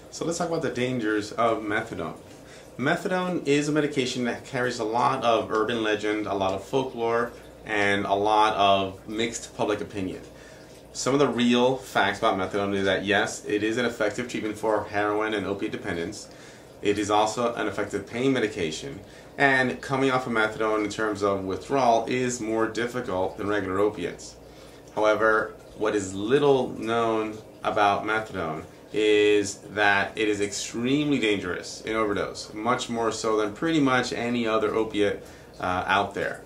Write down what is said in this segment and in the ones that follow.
So let's talk about the dangers of methadone. Methadone is a medication that carries a lot of urban legend, a lot of folklore, and a lot of mixed public opinion. Some of the real facts about methadone is that yes, it is an effective treatment for heroin and opiate dependence. It is also an effective pain medication, and coming off of methadone in terms of withdrawal is more difficult than regular opiates. However, what is little known about methadone is that it is extremely dangerous in overdose, much more so than pretty much any other opiate out there.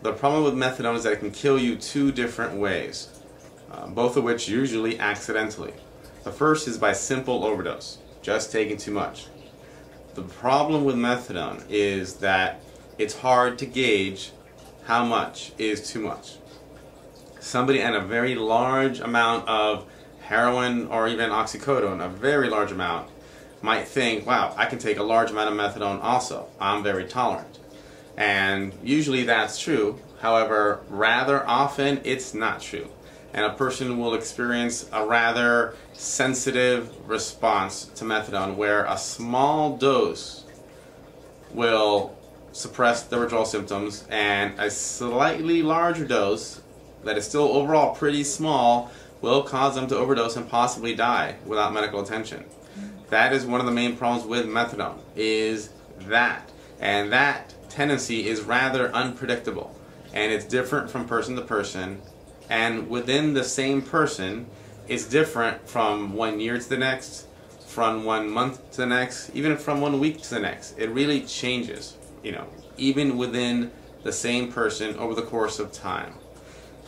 The problem with methadone is that it can kill you two different ways, both of which usually accidentally. The first is by simple overdose, just taking too much. The problem with methadone is that it's hard to gauge how much is too much. Somebody on a very large amount of heroin or even oxycodone, a very large amount, might think, wow, I can take a large amount of methadone also. I'm very tolerant. And usually that's true. However, rather often it's not true. And a person will experience a rather sensitive response to methadone where a small dose will suppress the withdrawal symptoms and a slightly larger dose that is still overall pretty small will cause them to overdose and possibly die without medical attention. That is one of the main problems with methadone, is that. And that tendency is rather unpredictable. And it's different from person to person. And within the same person, it's different from 1 year to the next, from 1 month to the next, even from 1 week to the next. It really changes, even within the same person over the course of time.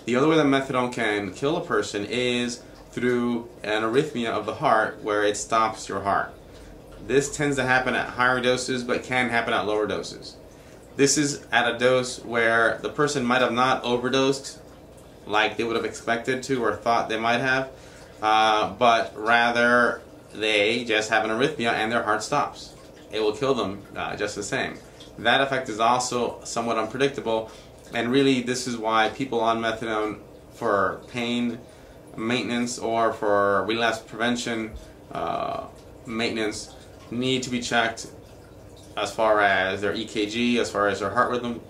The other way that methadone can kill a person is through an arrhythmia of the heart where it stops your heart. This tends to happen at higher doses but can happen at lower doses. This is at a dose where the person might have not overdosed like they would have expected to or thought they might have, but rather they just have an arrhythmia and their heart stops. It will kill them just the same. That effect is also somewhat unpredictable, and really this is why people on methadone for pain maintenance or for relapse prevention maintenance need to be checked as far as their EKG, as far as their heart rhythm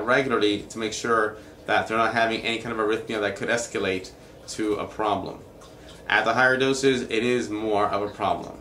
regularly to make sure that they're not having any kind of arrhythmia that could escalate to a problem. At the higher doses, it is more of a problem.